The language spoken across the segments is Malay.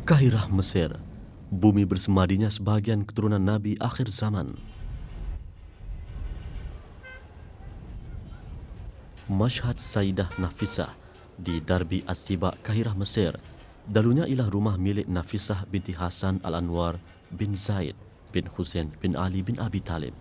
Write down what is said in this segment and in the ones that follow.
Kahirah Mesir, bumi bersemadinya sebahagian keturunan Nabi akhir zaman. Mashhad Sayyidah Nafisah di Darbi As-Siba, Kahirah Mesir, dahulunya ialah rumah milik Nafisah binti Hasan Al-Anwar bin Zaid bin Husain bin Ali bin Abi Talib.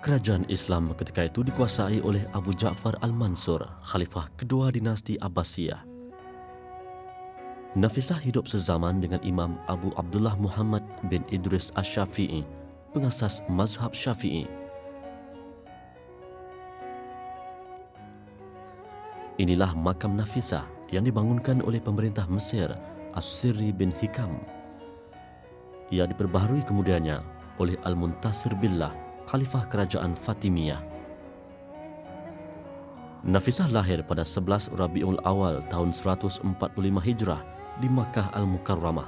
Kerajaan Islam ketika itu dikuasai oleh Abu Ja'far Al-Mansur, khalifah kedua dinasti Abbasiyah. Nafisah hidup sezaman dengan Imam Abu Abdullah Muhammad bin Idris Asy-Syafi'i, pengasas mazhab Syafi'i. Inilah makam Nafisah yang dibangunkan oleh pemerintah Mesir, As-Sirri bin Hikam. Ia diperbaharui kemudiannya oleh Al-Muntasir Billah, Khalifah Kerajaan Fatimiyah. Nafisah lahir pada 11 Rabiul Awal tahun 145 Hijrah di Makkah Al-Mukarramah.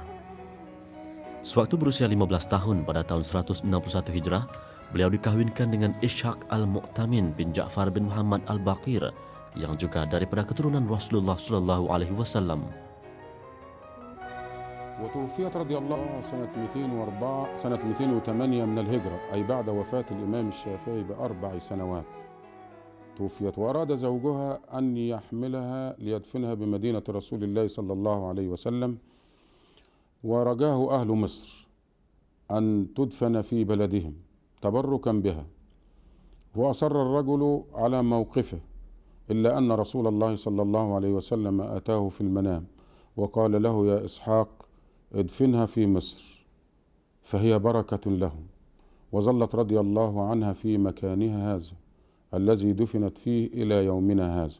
Sewaktu berusia 15 tahun pada tahun 161 Hijrah, beliau dikahwinkan dengan Ishaq Al-Mu'tamin bin Ja'far bin Muhammad Al-Baqir yang juga daripada keturunan Rasulullah sallallahu alaihi wasallam. وتوفيت رضي الله سنة 208 من الهجرة، أي بعد وفاة الإمام الشافعي ب4 سنوات. توفيت وأراد زوجها أن يحملها ليدفنها بمدينة رسول الله صلى الله عليه وسلم، ورجاه أهل مصر أن تدفن في بلدهم تبركا بها، وأصر الرجل على موقفه، إلا أن رسول الله صلى الله عليه وسلم أتاه في المنام وقال له: يا إسحاق ادفنها في مصر فهي بركة لهم. وظلت رضي الله عنها في مكانها هذا الذي دفنت فيه إلى يومنا هذا.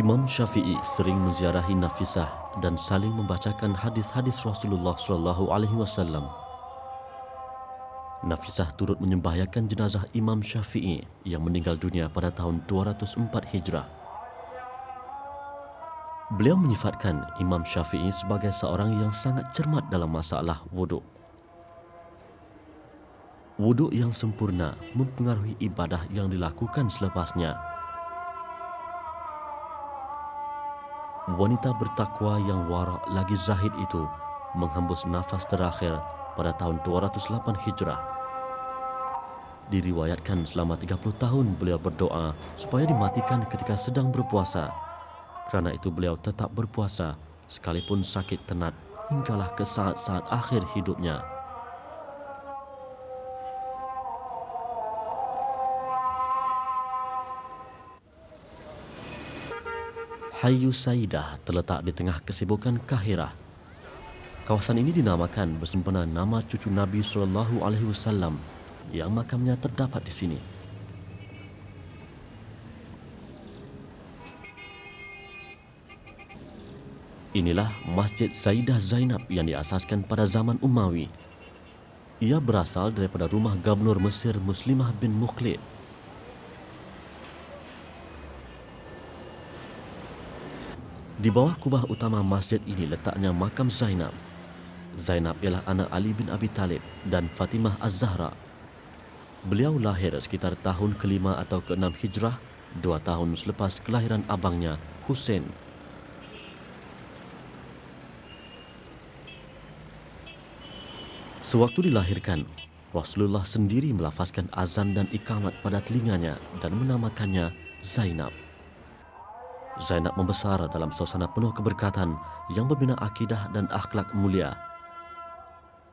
Imam Syafi'i sering menziarahi Nafisah dan saling membacakan hadis-hadis Rasulullah sallallahu alaihi wasallam. Nafisah turut menyembahyakkan jenazah Imam Syafi'i yang meninggal dunia pada tahun 204 Hijrah. Beliau menyifatkan Imam Syafi'i sebagai seorang yang sangat cermat dalam masalah wuduk. Wuduk yang sempurna mempengaruhi ibadah yang dilakukan selepasnya. Wanita bertakwa yang wara' lagi zahid itu menghembus nafas terakhir pada tahun 208 Hijrah. Diriwayatkan selama 30 tahun beliau berdoa supaya dimatikan ketika sedang berpuasa. Kerana itu beliau tetap berpuasa sekalipun sakit tenat hinggalah ke saat-saat akhir hidupnya. Hayu Sayyidah terletak di tengah kesibukan Kahirah. Kawasan ini dinamakan bersempena nama cucu Nabi sallallahu alaihi wasallam yang makamnya terdapat di sini. Inilah Masjid Sayyidah Zainab yang diasaskan pada zaman Umawi. Ia berasal daripada rumah Gubernur Mesir Muslimah bin Mukhlid. Di bawah kubah utama masjid ini letaknya makam Zainab. Zainab ialah anak Ali bin Abi Talib dan Fatimah Az-Zahra. Beliau lahir sekitar tahun ke-5 atau ke-6 Hijrah, 2 tahun selepas kelahiran abangnya Husain. Sewaktu dilahirkan, Rasulullah sendiri melafazkan azan dan iqamat pada telinganya dan menamakannya Zainab. Zainab membesar dalam suasana penuh keberkatan yang membina akidah dan akhlak mulia.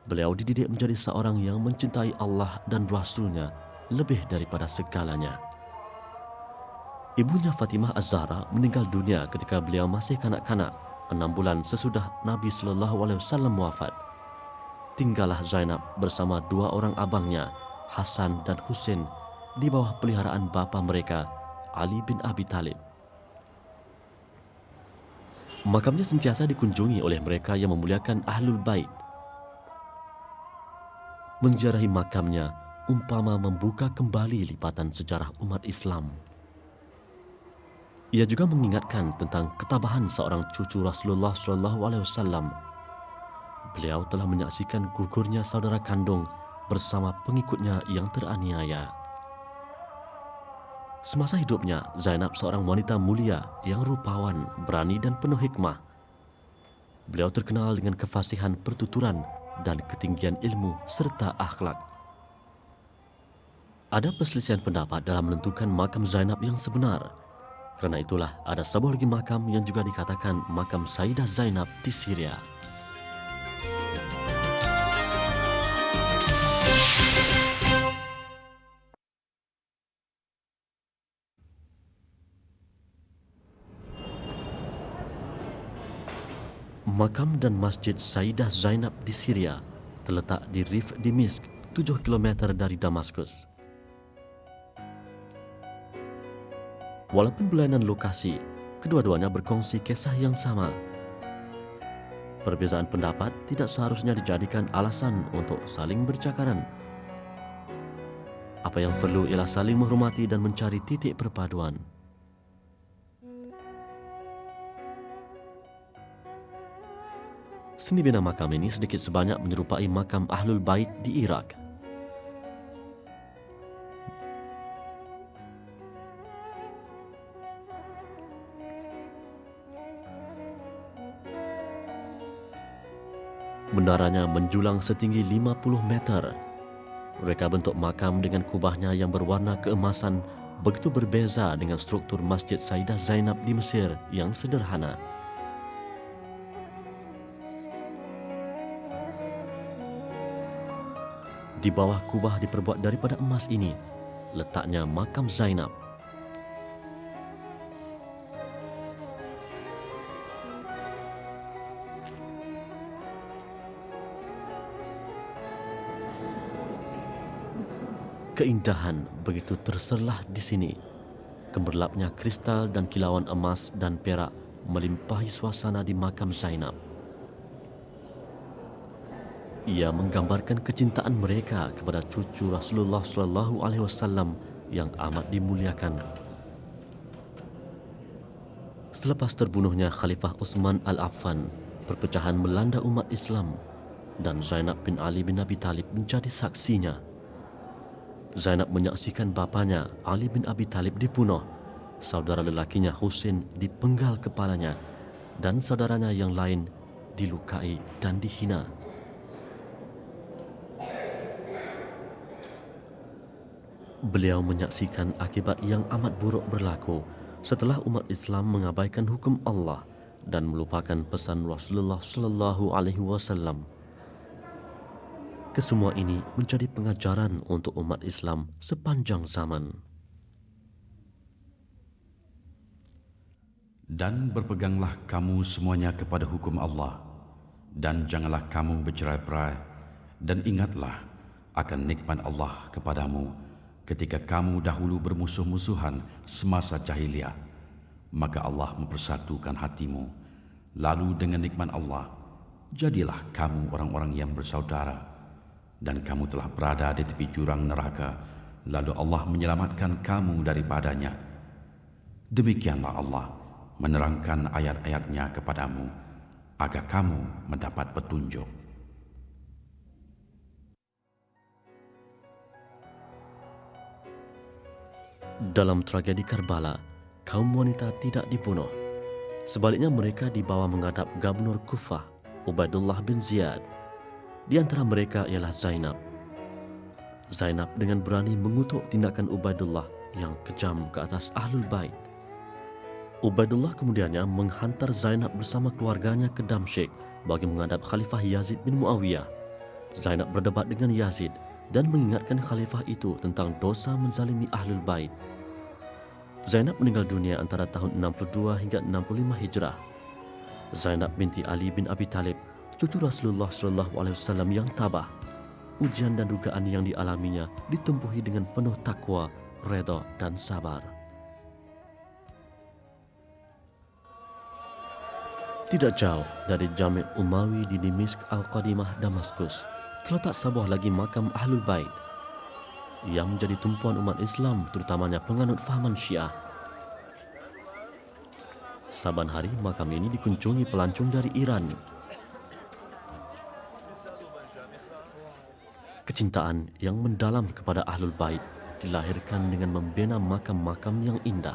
Beliau dididik menjadi seorang yang mencintai Allah dan Rasulnya lebih daripada segalanya. Ibunya Fatimah Az-Zahra meninggal dunia ketika beliau masih kanak-kanak, 6 bulan sesudah Nabi SAW wafat. Tinggallah Zainab bersama 2 orang abangnya, Hasan dan Husain, di bawah peliharaan bapa mereka, Ali bin Abi Talib. Makamnya sentiasa dikunjungi oleh mereka yang memuliakan Ahlul Bait. Menziarahi makamnya umpama membuka kembali lipatan sejarah umat Islam. Ia juga mengingatkan tentang ketabahan seorang cucu Rasulullah SAW. Beliau telah menyaksikan gugurnya saudara kandung bersama pengikutnya yang teraniaya. Semasa hidupnya, Zainab seorang wanita mulia yang rupawan, berani dan penuh hikmah. Beliau terkenal dengan kefasihan pertuturan dan ketinggian ilmu serta akhlak. Ada perselisihan pendapat dalam menentukan makam Zainab yang sebenar. Kerana itulah ada sebuah lagi makam yang juga dikatakan makam Sayyidah Zainab di Syria. Makam dan Masjid Sayyidah Zainab di Syria terletak di Rif Dimishk, 7 km dari Damaskus. Walaupun berlainan lokasi, kedua-duanya berkongsi kisah yang sama. Perbezaan pendapat tidak seharusnya dijadikan alasan untuk saling bercakaran. Apa yang perlu ialah saling menghormati dan mencari titik perpaduan. Seni bina makam ini sedikit sebanyak menyerupai makam Ahlul Bait di Iraq. Menaranya menjulang setinggi 50 meter. Reka bentuk makam dengan kubahnya yang berwarna keemasan begitu berbeza dengan struktur Masjid Sayyidah Zainab di Mesir yang sederhana. Di bawah kubah diperbuat daripada emas ini, letaknya makam Zainab. Keindahan begitu terserlah di sini. Gemerlapnya kristal dan kilauan emas dan perak melimpahi suasana di makam Zainab. Ia menggambarkan kecintaan mereka kepada cucu Rasulullah SAW yang amat dimuliakan. Selepas terbunuhnya Khalifah Utsman Al-Affan, perpecahan melanda umat Islam dan Zainab bin Ali bin Abi Talib menjadi saksinya. Zainab menyaksikan bapanya Ali bin Abi Talib dibunuh, saudara lelakinya Husain dipenggal kepalanya dan saudaranya yang lain dilukai dan dihina. Beliau menyaksikan akibat yang amat buruk berlaku setelah umat Islam mengabaikan hukum Allah dan melupakan pesan Rasulullah SAW. Kesemua ini menjadi pengajaran untuk umat Islam sepanjang zaman. Dan berpeganglah kamu semuanya kepada hukum Allah, dan janganlah kamu bercerai-berai, dan ingatlah akan nikmat Allah kepadamu ketika kamu dahulu bermusuh-musuhan semasa jahiliyah. Maka Allah mempersatukan hatimu, lalu dengan nikmat Allah jadilah kamu orang-orang yang bersaudara. Dan kamu telah berada di tepi jurang neraka, lalu Allah menyelamatkan kamu daripadanya. Demikianlah Allah menerangkan ayat-ayatnya kepadamu agar kamu mendapat petunjuk. Dalam tragedi Karbala, kaum wanita tidak dibunuh. Sebaliknya mereka dibawa menghadap Gubernur Kufah, Ubaidullah bin Ziyad. Di antara mereka ialah Zainab. Zainab dengan berani mengutuk tindakan Ubaidullah yang kejam ke atas Ahlul Bait. Ubaidullah kemudiannya menghantar Zainab bersama keluarganya ke Damsyik bagi menghadap Khalifah Yazid bin Muawiyah. Zainab berdebat dengan Yazid dan mengingatkan khalifah itu tentang dosa menzalimi Ahlul Bait. Zainab meninggal dunia antara tahun 62 hingga 65 Hijrah. Zainab binti Ali bin Abi Talib, cucu Rasulullah SAW yang tabah. Ujian dan dugaan yang dialaminya ditempuhi dengan penuh takwa, redha dan sabar. Tidak jauh dari Jami' Umawi di Dimishk Al-Qadimah, Damaskus, terletak sebuah lagi makam Ahlul Bait yang menjadi tumpuan umat Islam, terutamanya penganut fahaman Syiah. Saban hari makam ini dikunjungi pelancong dari Iran. Kecintaan yang mendalam kepada Ahlul Bait dilahirkan dengan membina makam-makam yang indah.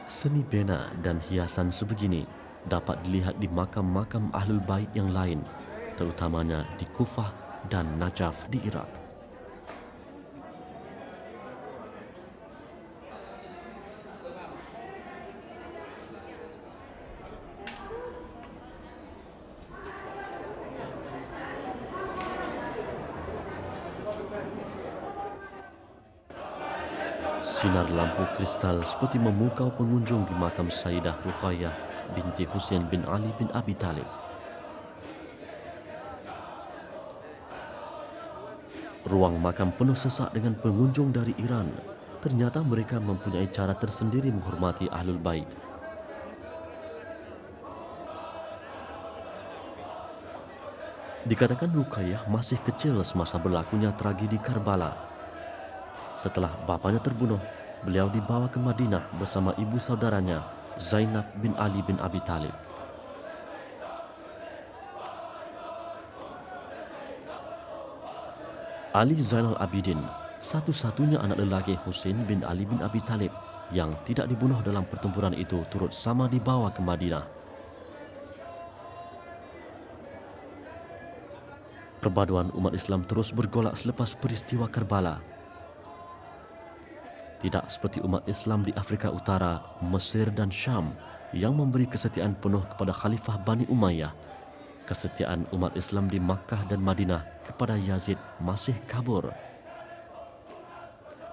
Seni bena dan hiasan sebegini dapat dilihat di makam-makam Ahlul Bait yang lain, terutamanya di Kufah dan Najaf di Irak. Sinar lampu kristal seperti memukau pengunjung di makam Sayyidah Ruqayyah binti Husain bin Ali bin Abi Talib. Ruang makam penuh sesak dengan pengunjung dari Iran. Ternyata mereka mempunyai cara tersendiri menghormati Ahlul Bait. Dikatakan Ruqayyah masih kecil semasa berlakunya tragedi Karbala. Setelah bapanya terbunuh, beliau dibawa ke Madinah bersama ibu saudaranya Zainab bin Ali bin Abi Talib. Ali Zainal Abidin, satu-satunya anak lelaki Husain bin Ali bin Abi Talib yang tidak dibunuh dalam pertempuran itu, turut sama dibawa ke Madinah. Perpaduan umat Islam terus bergolak selepas peristiwa Karbala. Tidak seperti umat Islam di Afrika Utara, Mesir dan Syam yang memberi kesetiaan penuh kepada Khalifah Bani Umayyah, kesetiaan umat Islam di Makkah dan Madinah kepada Yazid masih kabur.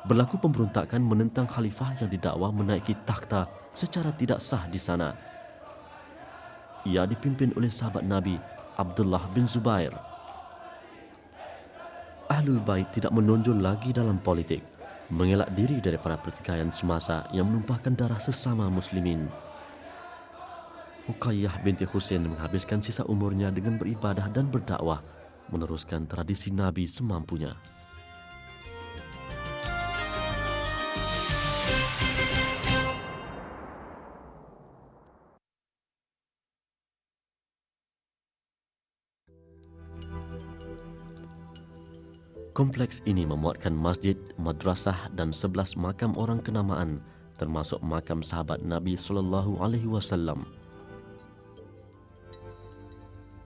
Berlaku pemberontakan menentang khalifah yang didakwa menaiki takhta secara tidak sah di sana. Ia dipimpin oleh sahabat Nabi Abdullah bin Zubair. Ahlul Bait tidak menonjol lagi dalam politik, mengelak diri daripada pertikaian semasa yang menumpahkan darah sesama muslimin. Ruqayyah binti Husain menghabiskan sisa umurnya dengan beribadah dan berdakwah, meneruskan tradisi Nabi semampunya. Kompleks ini memuatkan masjid, madrasah dan 11 makam orang kenamaan, termasuk makam sahabat Nabi SAW.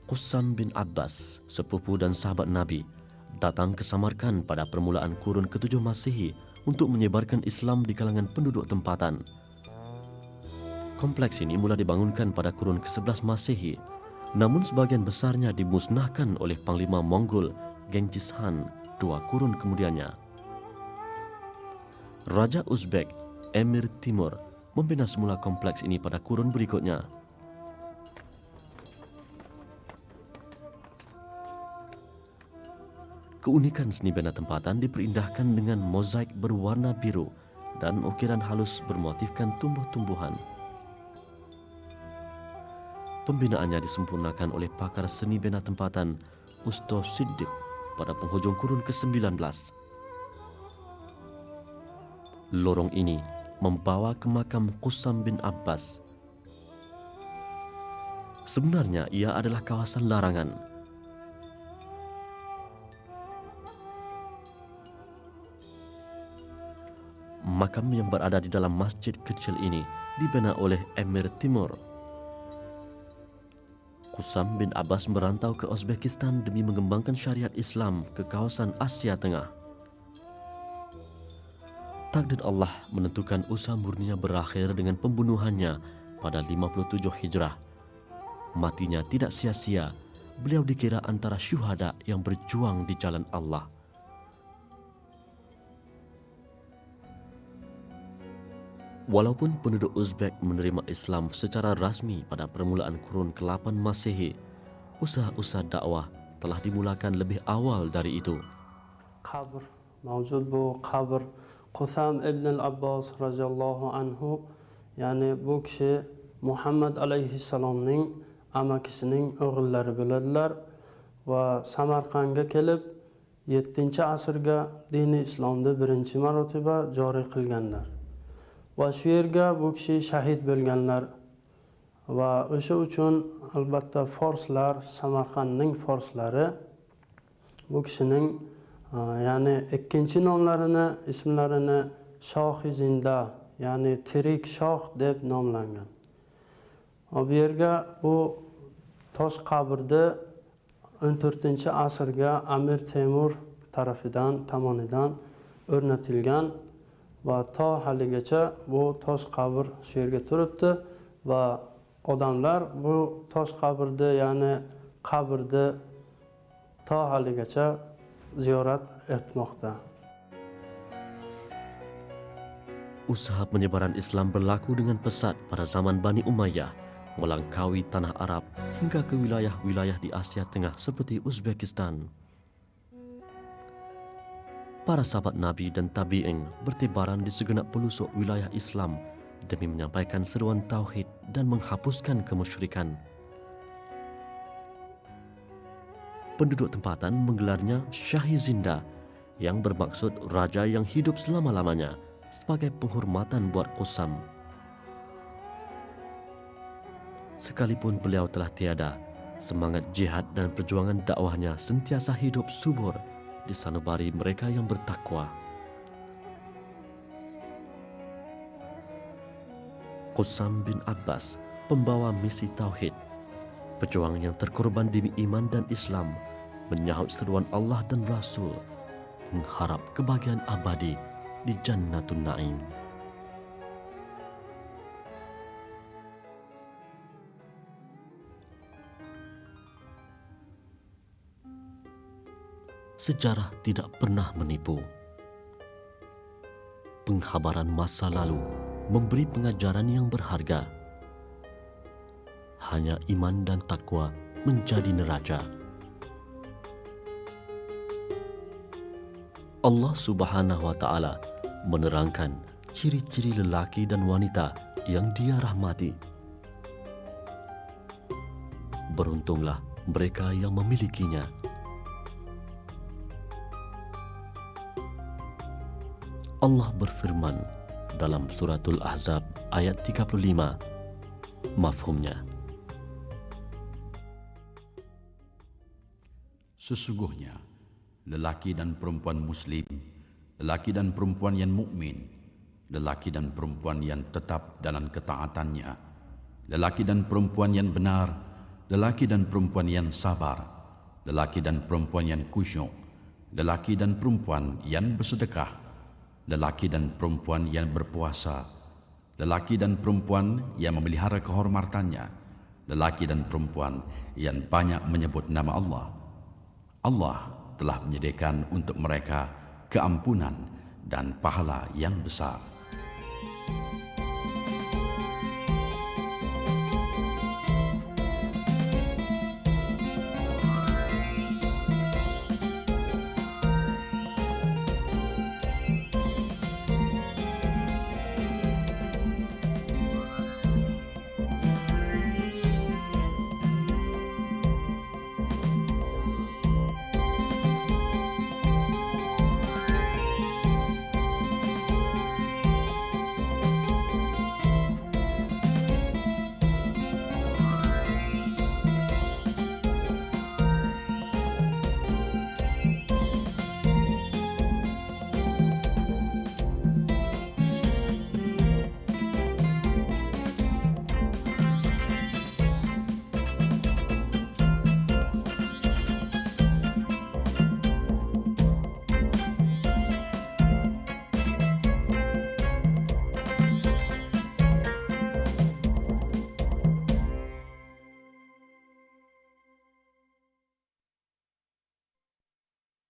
Qussam bin Abbas, sepupu dan sahabat Nabi, datang ke Samarkand pada permulaan kurun ke-7 Masehi untuk menyebarkan Islam di kalangan penduduk tempatan. Kompleks ini mula dibangunkan pada kurun ke-11 Masehi, namun sebagian besarnya dimusnahkan oleh Panglima Mongol Genghis Khan 2 kurun kemudiannya. Raja Uzbek Emir Timur membina semula kompleks ini pada kurun berikutnya. Keunikan seni bina tempatan diperindahkan dengan mozaik berwarna biru dan ukiran halus bermotifkan tumbuh-tumbuhan. Pembinaannya disempurnakan oleh pakar seni bina tempatan Usto Siddiq pada penghujung kurun ke-19. Lorong ini membawa ke makam Qussam bin Abbas. Sebenarnya ia adalah kawasan larangan. Makam yang berada di dalam masjid kecil ini dibina oleh Emir Timur. Qussam bin Abbas merantau ke Uzbekistan demi mengembangkan syariat Islam ke kawasan Asia Tengah. Takdir Allah menentukan usaha murninya berakhir dengan pembunuhannya pada 57 Hijrah. Matinya tidak sia-sia, beliau dikira antara syuhada yang berjuang di jalan Allah. Walaupun penduduk Uzbek menerima Islam secara rasmi pada permulaan kurun ke-8 Masehi, usaha-usaha dakwah telah dimulakan lebih awal dari itu. Qabr mavjud bu qabr Qussam ibn al-Abbas radhiyallahu anhu, ya'ni bu kishi Muhammad alayhissalomning amakisining o'g'illari bo'ladilar va Samarqandga kelib 7 asrga dini islomda birinchi marotaba joriy qilganlar va shu yerga bu kishi shahid bo'lganlar va o'sha uchun albatta forslar, Samarqandning forslari bu kishining ya'ni ikkinchi nomlarini, ismlarini Shohi Zinda, ya'ni tirik shoh deb nomlangan. Bu yerga bu tosh qabrda 14-asrga Amir Temur tomonidan o'rnatilgan va to haligacha bu tosh qabr shu yerga turibdi va odamlar bu tosh qabrda, ya'ni qabrda to haligacha ziyorat etmoqda. Usaha penyebaran Islam berlaku dengan pesat pada zaman Bani Umayyah, melangkaui tanah Arab hingga ke wilayah-wilayah di Asia Tengah seperti Uzbekistan. Para sahabat Nabi dan Tabi'in bertebaran di segenap pelosok wilayah Islam demi menyampaikan seruan tauhid dan menghapuskan kemusyrikan. Penduduk tempatan menggelarnya Syahi Zinda yang bermaksud raja yang hidup selama-lamanya sebagai penghormatan buat Qusam. Sekalipun beliau telah tiada, semangat jihad dan perjuangan dakwahnya sentiasa hidup subur di sanubari mereka yang bertakwa. Qusam bin Abbas, pembawa misi tauhid, pejuang yang terkorban demi iman dan Islam, menyahut seruan Allah dan Rasul, mengharap kebahagiaan abadi di Jannatun Na'im. Sejarah tidak pernah menipu. Penghabaran masa lalu memberi pengajaran yang berharga. Hanya iman dan takwa menjadi neraca. Allah Subhanahu wa Ta'ala menerangkan ciri-ciri lelaki dan wanita yang Dia rahmati. Beruntunglah mereka yang memilikinya. Allah berfirman dalam suratul Ahzab ayat 35, mafhumnya. Sesungguhnya lelaki dan perempuan muslim, lelaki dan perempuan yang mukmin, lelaki dan perempuan yang tetap dalam ketaatannya, lelaki dan perempuan yang benar, lelaki dan perempuan yang sabar, lelaki dan perempuan yang khusyuk, lelaki dan perempuan yang bersedekah, lelaki dan perempuan yang berpuasa, lelaki dan perempuan yang memelihara kehormatannya, lelaki dan perempuan yang banyak menyebut nama Allah. Allah telah menyediakan untuk mereka keampunan dan pahala yang besar.